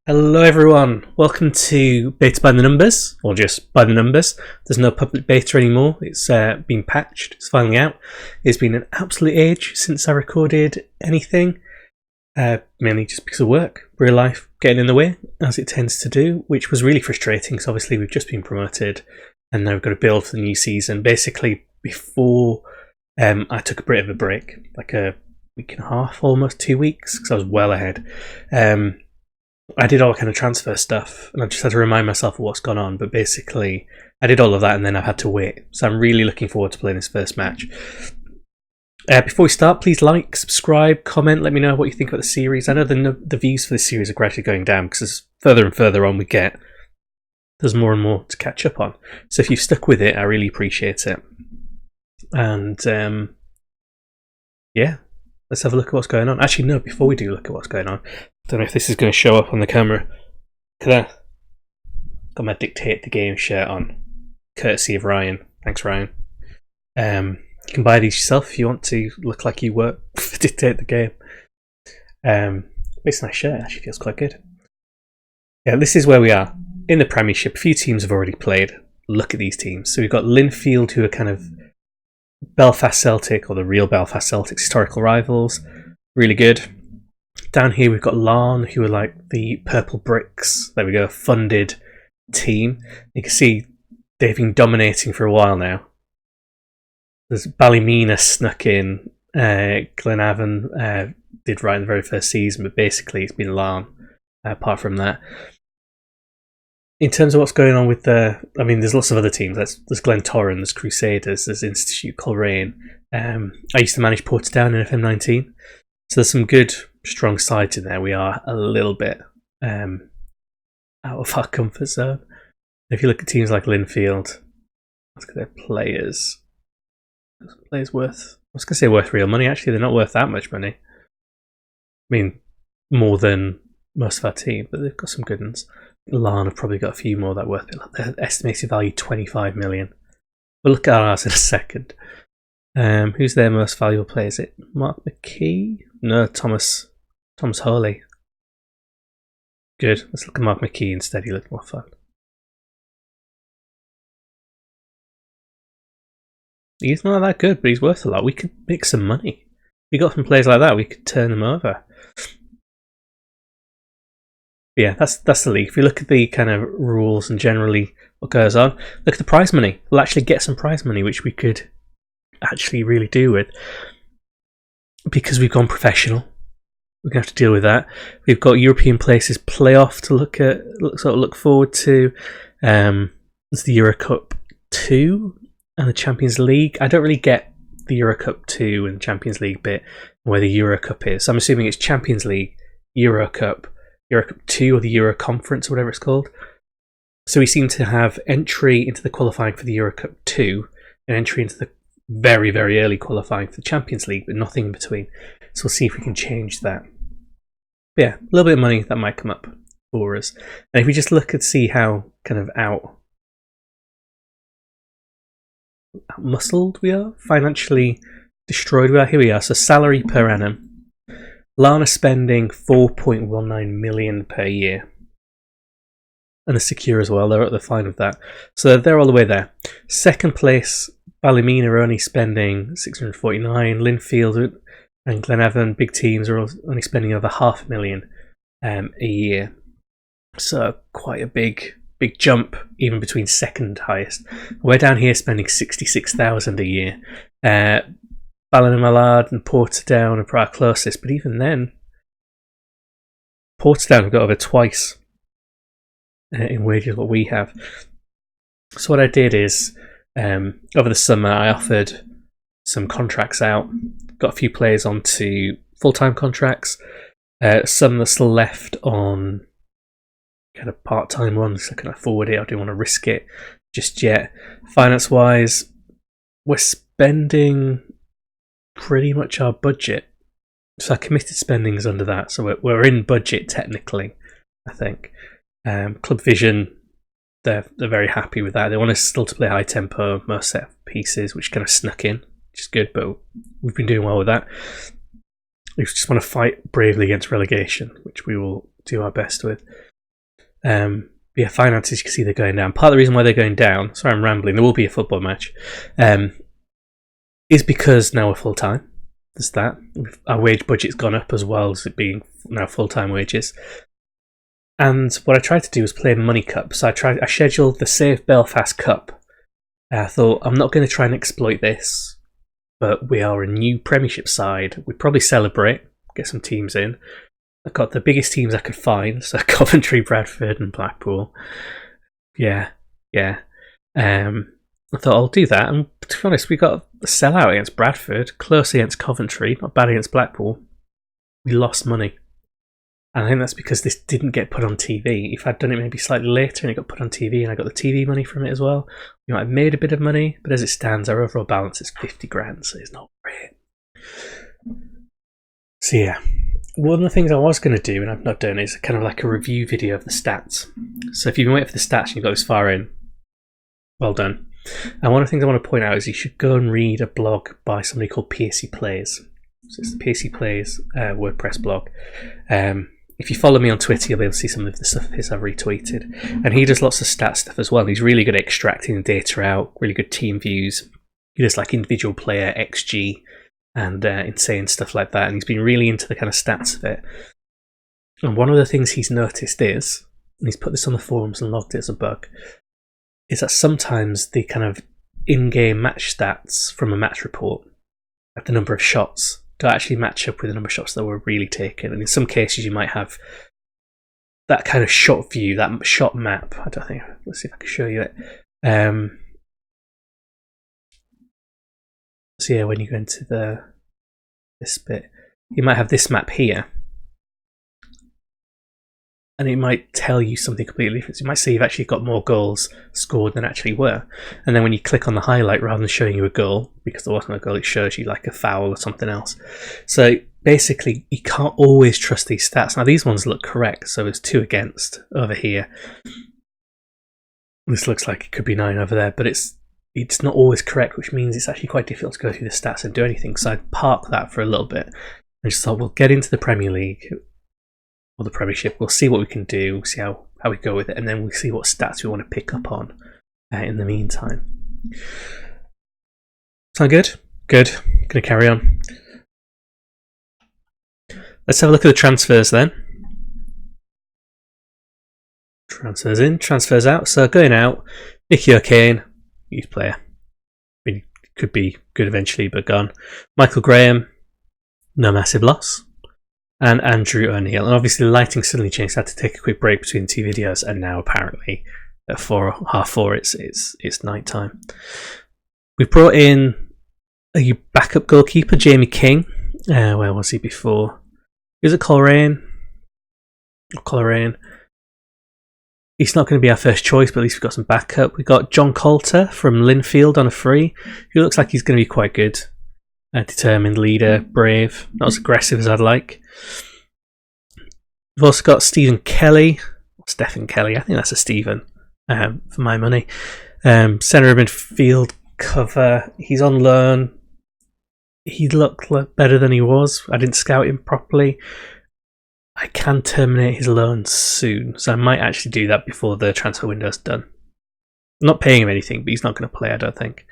Hello everyone, welcome to Beta by the Numbers, or just By the Numbers. There's no public beta anymore, it's been patched, it's finally out. It's been an absolute age since I recorded anything, mainly just because of work, real life getting in the way, as it tends to do, which was really frustrating because obviously we've just been promoted and now we've got to build for the new season. Basically, before I took a bit of a break, like a week and a half, almost 2 weeks, because I was well ahead. I did all kind of transfer stuff and I just had to remind myself of what's gone on, but basically I did all of that and then I've had to wait, so I'm really looking forward to playing this first match. Before we start, please like, subscribe, comment, let me know what you think about the series. I know the views for this series are gradually going down because as further and further on we get, there's more and more to catch up on, so if you've stuck with it I really appreciate it. And yeah, let's have a look at what's going on. Actually no, before we do look at what's going on, don't know if this is going to show up on the camera. Look at that. Got my Dictate the Game shirt on, courtesy of Ryan. Thanks, Ryan. You can buy these yourself if you want to look like you work for Dictate the Game. It's a nice shirt, actually feels quite good. Yeah, this is where we are in the Premiership. A few teams have already played. Look at these teams. So we've got Linfield, who are kind of Belfast Celtic, or the real Belfast Celtic, historical rivals. Really good. Down here we've got Larne, who are like the Purple Bricks, there we go, funded team. You can see they've been dominating for a while now. There's Ballymena snuck in, Glenavon did right in the very first season, but basically it's been Larne apart from that. In terms of what's going on with there's lots of other teams. There's Glentoran, there's Crusaders, there's Institute Coleraine. I used to manage Portadown in FM19, so there's some good, strong sides in there. We are a little bit out of our comfort zone. If you look at teams like Linfield, look at their players. Players worth, I was going to say worth real money. Actually, they're not worth that much money. I mean, more than most of our team, but they've got some good ones. Larne have probably got a few more that are worth it. Their estimated value 25 million. We'll look at ours in a second. Who's their most valuable player? Is it Mark McKee? No, Thomas Hawley. Good. Let's look at Mark McKee instead. He looked more fun. He's not that good, but he's worth a lot. We could make some money. We got some players like that. We could turn them over. Yeah, that's the league. If you look at the kind of rules and generally what goes on, look at the prize money. We'll actually get some prize money, which we could actually really do with, because we've gone professional. We're going to have to deal with that. We've got European places playoff to look forward to. There's the Euro Cup 2 and the Champions League. I don't really get the Euro Cup 2 and Champions League bit, where the Euro Cup is. So I'm assuming it's Champions League, Euro Cup 2, or the Euro Conference, or whatever it's called. So we seem to have entry into the qualifying for the Euro Cup 2 and entry into the very, very early qualifying for the Champions League, but nothing in between. So we'll see if we can change that. But yeah, a little bit of money that might come up for us. And if we just look and see how kind of out muscled we are, financially destroyed we are, here we are. So salary per annum. Larne spending 4.19 million per year. And the Secure as well, they're at the fine of that. So they're all the way there. Second place, Ballymena are only spending 649. Linfield and Glenavon, big teams, are only spending over $500,000 a year. So quite a big jump, even between second highest. We're down here spending 66,000 a year. Ballinamallard and Portadown are probably our closest, but even then, Portadown have got over twice in wages what we have. So what I did is, over the summer, I offered some contracts out, got a few players onto full-time contracts, some are still left on kind of part-time ones. I can afford it, I don't want to risk it just yet. Finance-wise, we're spending pretty much our budget, so our committed spending is under that, so we're in budget technically, I think. Club Vision, they're very happy with that. They want us still to play high tempo, most set pieces, which kind of snuck in, which is good, but we've been doing well with that. We just want to fight bravely against relegation, which we will do our best with. Yeah, finances, you can see they're going down. Part of the reason why they're going down, sorry I'm rambling, there will be a football match, is because now we're full-time. There's that. Our wage budget's gone up as well as it being now full-time wages. And what I tried to do was play Money Cup. So I scheduled the Save Belfast Cup. I thought, I'm not going to try and exploit this, but we are a new Premiership side. We'd probably celebrate, get some teams in. I got the biggest teams I could find, so Coventry, Bradford and Blackpool. Yeah. I thought I'll do that, and to be honest, we got a sellout against Bradford, close against Coventry, not bad against Blackpool. We lost money. And I think that's because this didn't get put on TV. If I'd done it maybe slightly later and it got put on TV and I got the TV money from it as well, I made a bit of money, but as it stands, our overall balance is 50 grand, so it's not great. So yeah, one of the things I was going to do, and I've not done, is kind of like a review video of the stats. So if you've been waiting for the stats and you've got this far in, well done. And one of the things I want to point out is you should go and read a blog by somebody called PSC Plays. So it's the PSC Plays WordPress blog. If you follow me on Twitter, you'll be able to see some of the stuff of his I've retweeted. And he does lots of stat stuff as well. He's really good at extracting the data out, really good team views. He does like individual player XG and insane stuff like that. And he's been really into the kind of stats of it. And one of the things he's noticed is, and he's put this on the forums and logged it as a bug, is that sometimes the kind of in-game match stats from a match report, like the number of shots, to actually match up with the number of shots that were really taken. And in some cases you might have that kind of shot view, that shot map. I don't think, let's see if I can show you it. So yeah, when you go into this bit, you might have this map here, and it might tell you something completely different. You might say you've actually got more goals scored than actually were. And then when you click on the highlight, rather than showing you a goal, because there wasn't a goal, it shows you like a foul or something else. So basically, you can't always trust these stats. Now, these ones look correct, so there's 2 against over here. This looks like it could be 9 over there, but it's not always correct, which means it's actually quite difficult to go through the stats and do anything. So I'd park that for a little bit. I just thought, we'll get into the Premier League or the Premiership, we'll see what we can do, see how we go with it, and then we'll see what stats we want to pick up on in the meantime. Sound good? Good. Going to carry on. Let's have a look at the transfers then. Transfers in, transfers out. So going out, Nicky O'Kane, youth player. I mean, could be good eventually, but gone. Michael Graham, no massive loss. And Andrew O'Neill. And obviously the lighting suddenly changed. I had to take a quick break between the 2 videos, and now apparently at 4:30 it's night time. We brought in a backup goalkeeper, Jamie King. Where was he before? He was at Coleraine. He's not going to be our first choice, but at least we've got some backup. We got John Coulter from Linfield on a free, who looks like he's going to be quite good. A determined leader, brave, not as aggressive as I'd like. We've also got Stephen Kelly, I think that's a Stephen, for my money. Centre of midfield cover, he's on loan. He looked better than he was. I didn't scout him properly. I can terminate his loan soon, so I might actually do that before the transfer window's done. I'm not paying him anything, but he's not going to play, I don't think.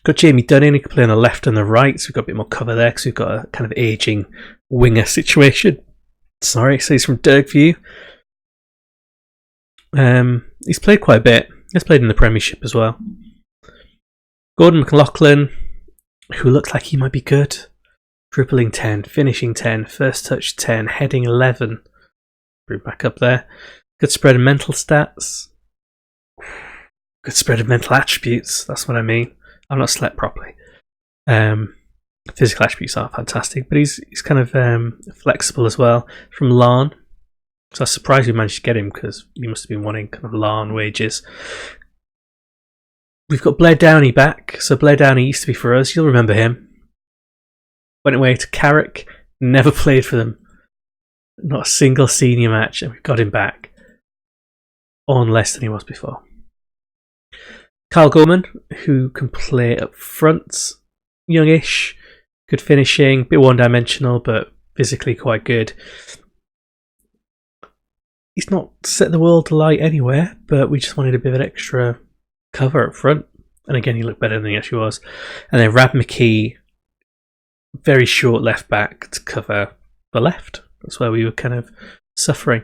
Got Jamie Dunning, who can play on the left and the right, so we've got a bit more cover there because we've got a kind of ageing winger situation. Sorry, so he's from Dirkview. He's played quite a bit. He's played in the Premiership as well. Gordon McLaughlin, who looks like he might be good. Dribbling 10, finishing 10, first touch 10, heading 11. Bring back up there. Good spread of mental stats. Good spread of mental attributes, that's what I mean. I've not slept properly. Physical attributes are fantastic, but he's kind of flexible as well. From Larne, so I was surprised we managed to get him because he must have been wanting kind of Larne wages. We've got Blair Downey back. So Blair Downey used to be for us. You'll remember him. Went away to Carrick, never played for them. Not a single senior match, and we've got him back on less than he was before. Carl Gorman, who can play up front, youngish, good finishing, bit one-dimensional, but physically quite good. he's not set the world alight anywhere, but we just wanted a bit of an extra cover up front. And again, he looked better than he actually was. And then Rab McKee, very short left back to cover the left. That's where we were kind of suffering.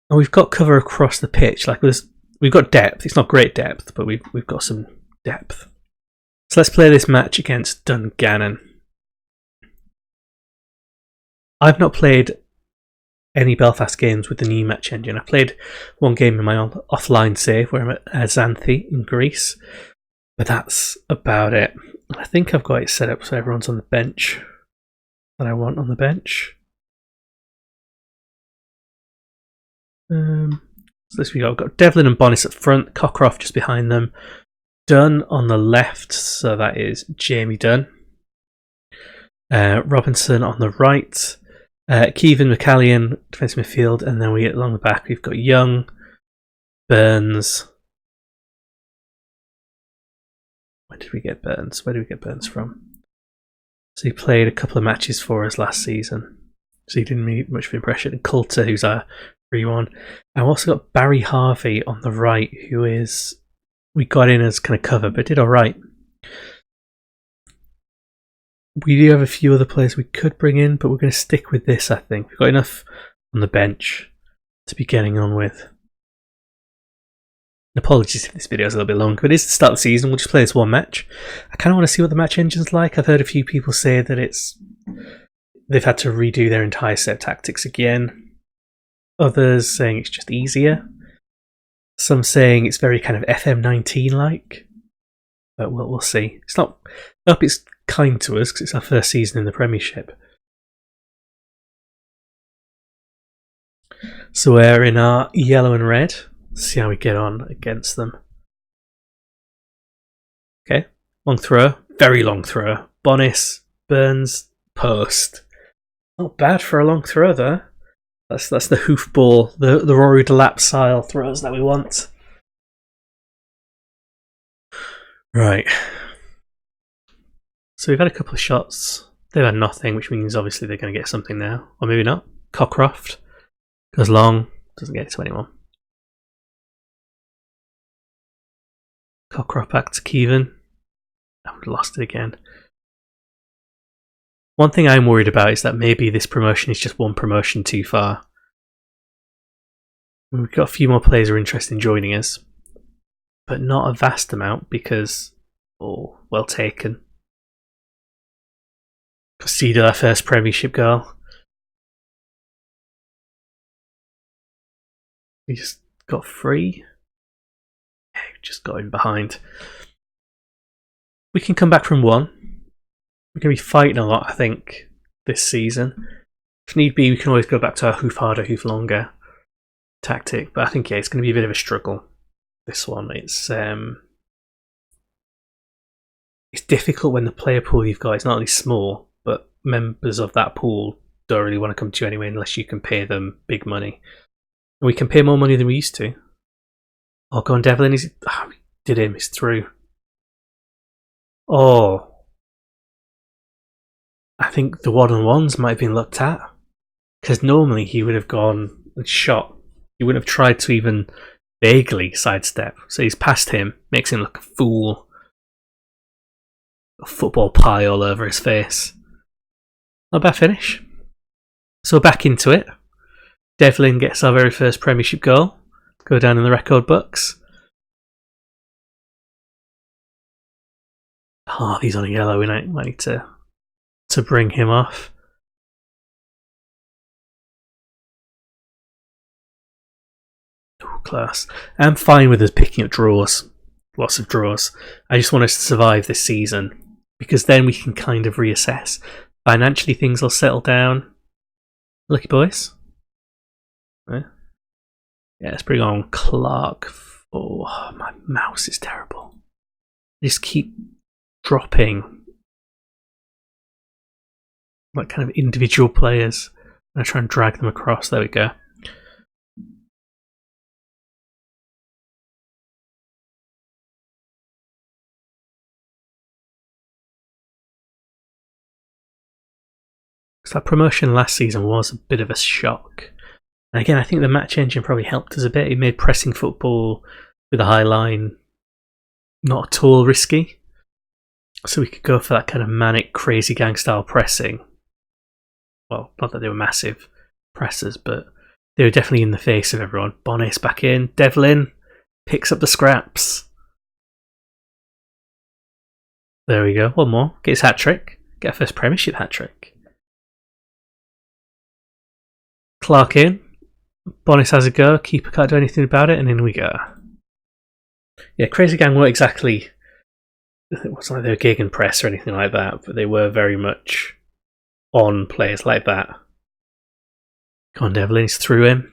And we've got cover across the pitch. Like we've got depth. It's not great depth, but we've got some depth. So let's play this match against Dungannon. I've not played any Belfast games with the new match engine. I played one game in my own offline save where I'm at Xanthi in Greece, but that's about it. I think I've got it set up so everyone's on the bench that I want on the bench. So this we've got Devlin and Bonnis up front, Cockcroft just behind them, Dunn on the left, so that is Jamie Dunn, Robinson on the right, Keevan McCallion, defensive midfield, and then we get along the back, we've got Young, Burns. When did we get Burns? Where did we get Burns from? So he played a couple of matches for us last season, so he didn't make much of an impression. And Coulter, who's our 3-1. I've also got Barry Harvey on the right, who is, we got in as kind of cover, but did alright. We do have a few other players we could bring in, but we're going to stick with this, I think. We've got enough on the bench to be getting on with. And apologies if this video is a little bit long, but it is the start of the season. We'll just play this one match. I kind of want to see what the match engine's like. I've heard a few people say that they've had to redo their entire set of tactics again. Others saying it's just easier. Some saying it's very kind of FM19-like. But we'll see. It's not. I hope it's kind to us because it's our first season in the Premiership. So we're in our yellow and red. Let's see how we get on against them. Okay, long throw, very long throw. Bonnis, Burns, post. Not bad for a long throw there. That's the hoofball, the Rory Delap style throws that we want. Right. So we've had a couple of shots. They've had nothing, which means obviously they're going to get something now. Or maybe not. Cockcroft goes long, doesn't get it to anyone. Cockcroft back to Keevan. I would have lost it again. One thing I'm worried about is that maybe this promotion is just one promotion too far. We've got a few more players who are interested in joining us, but not a vast amount because, oh, well taken. Conceded our first Premiership goal. We just got free. Yeah, just got in behind. We can come back from one. We're going to be fighting a lot, I think, this season. If need be, we can always go back to our hoof harder, hoof longer tactic. But I think, yeah, it's going to be a bit of a struggle, this one. It's difficult when the player pool you've got is not only small, but members of that pool don't really want to come to you anyway unless you can pay them big money. And we can pay more money than we used to. Oh, go on, Devlin. We did him. He's through. Oh. I think the one-on-ones might have been looked at. Because normally he would have gone and shot. He wouldn't have tried to even vaguely sidestep. So he's past him, makes him look a fool. A football pie all over his face. Not a bad finish. So back into it. Devlin gets our very first Premiership goal. Go down in the record books. Oh, he's on a yellow. We might need to bring him off. Ooh, class. I'm fine with us picking up draws. Lots of draws. I just want us to survive this season because then we can kind of reassess. Financially, things will settle down. Lucky boys. Yeah, let's bring on Clark. Oh, my mouse is terrible. I just keep dropping like kind of individual players. I'm going to try and drag them across. There we go. So that promotion last season was a bit of a shock. And again, I think the match engine probably helped us a bit. It made pressing football with a high line not at all risky. So we could go for that kind of manic, crazy gang style pressing. Well, not that they were massive pressers, but they were definitely in the face of everyone. Bonis back in. Devlin picks up the scraps. There we go. One more. Get his hat-trick. Get a first Premiership hat-trick. Clark in. Bonis has a go. Keeper can't do anything about it, and in we go. Yeah, Crazy Gang weren't exactly... It wasn't like they were gegenpress or anything like that, but they were very much on players like that. Come on, Devlin, he's through him.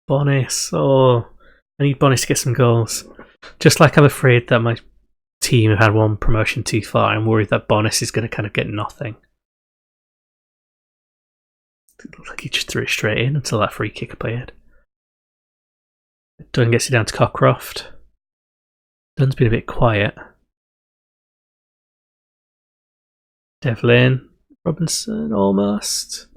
Bonis, oh, I need Bonis to get some goals. Just like I'm afraid that my team have had one promotion too far, I'm worried that Bonis is going to kind of get nothing. It looked like he just threw it straight in until that free kick appeared. Dunn gets it down to Cockcroft. Dunn's been a bit quiet. Devlin, Robinson, almost.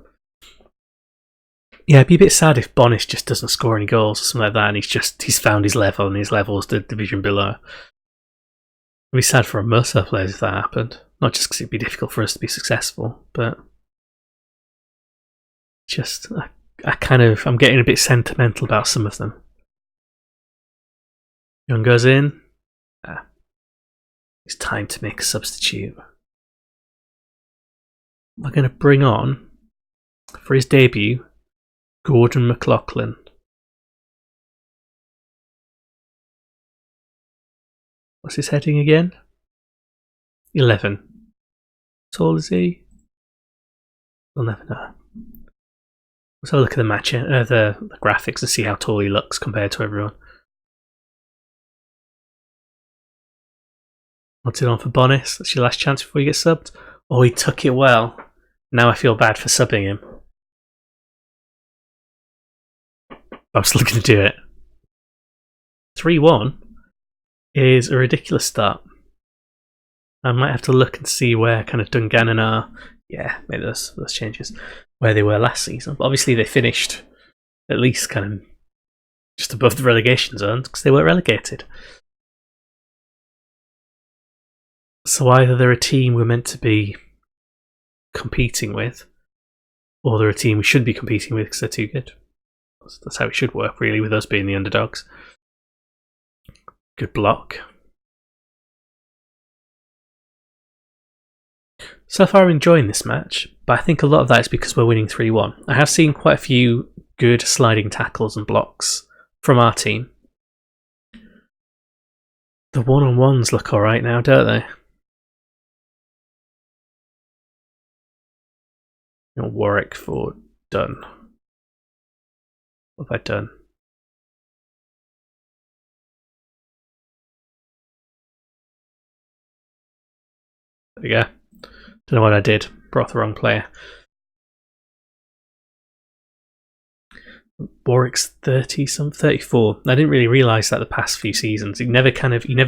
Yeah, it'd be a bit sad if Bonis just doesn't score any goals or something like that, and he's found his level, and his level's the division below. It'd be sad for most of our players if that happened. Not just because it'd be difficult for us to be successful, but just I'm getting a bit sentimental about some of them. Young goes in. It's time to make a substitute. We're going to bring on, for his debut, Gordon McLaughlin. What's his heading again? 11. How tall is he? We'll never know. Let's have a look at the match, the graphics, and see how tall he looks compared to everyone. What's it on for Bonis? That's your last chance before you get subbed. Oh, he took it well. Now I feel bad for subbing him. I'm still going to do it. 3-1 is a ridiculous start. I might have to look and see where kind of Dungannon are. Yeah, made those changes. Where they were last season. But obviously they finished at least kind of just above the relegation zone because they weren't relegated. So either they're a team we're meant to be competing with, or they're a team we should be competing with because they're too good. That's how it should work, really, with us being the underdogs. Good block. So far I'm enjoying this match, but I think a lot of that is because we're winning 3-1. I have seen quite a few good sliding tackles and blocks from our team. The one-on-ones look alright now, don't they? Warwick for Dunn. What have I done? There we go. Don't know what I did. Brought the wrong player. Warwick's 34. I didn't really realise that the past few seasons. He never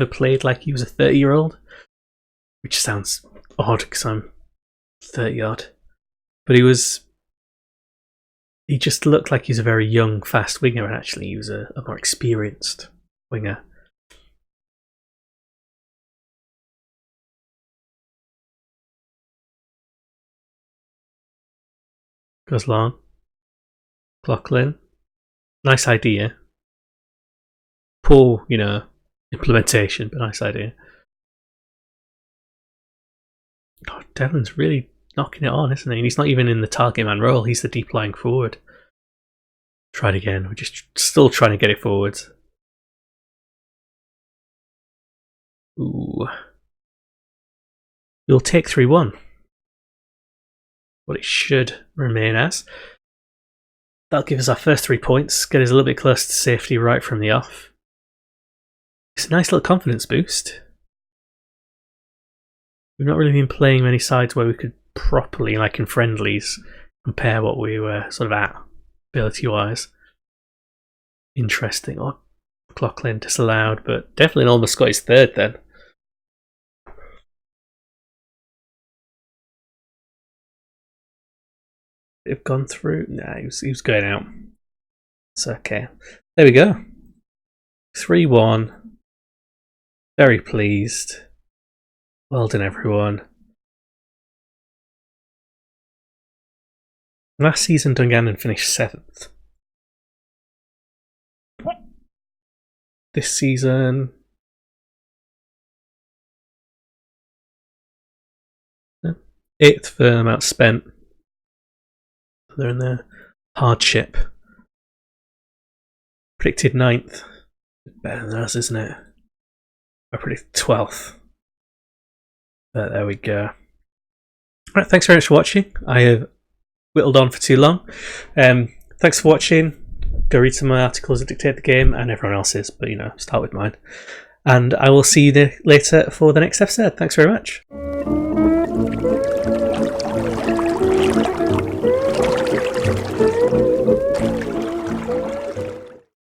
played like he was a 30-year-old. Which sounds odd because I'm 30-odd. But he just looked like he was a very young, fast winger, and actually he was a more experienced winger. Goes long. McLaughlin. Nice idea. Poor, implementation, but nice idea. Oh, Devlin's really knocking it on, isn't he? And he's not even in the target man role, he's the deep lying forward. Try it again. We're just still trying to get it forwards. Ooh. We'll take 3-1. What it should remain as. That'll give us our first 3 points, get us a little bit closer to safety right from the off. It's a nice little confidence boost. We've not really been playing many sides where we could properly, like in friendlies, compare what we were sort of at, ability-wise. Interesting. Oh, McLaughlin disallowed, but definitely almost got his third then. have gone through? Nah, he was going out. It's okay. There we go. 3-1. Very pleased. Well done, everyone. Last season, Dungannon finished 7th. This season, 8th for amount spent. They're in there. Hardship. Predicted 9th. Better than us, isn't it? I predicted 12th. But there we go. Right, thanks very much for watching. I have whittled on for too long. Thanks for watching. Go read some of my articles that dictate the game and everyone else's, but start with mine. And I will see you later for the next episode. Thanks very much.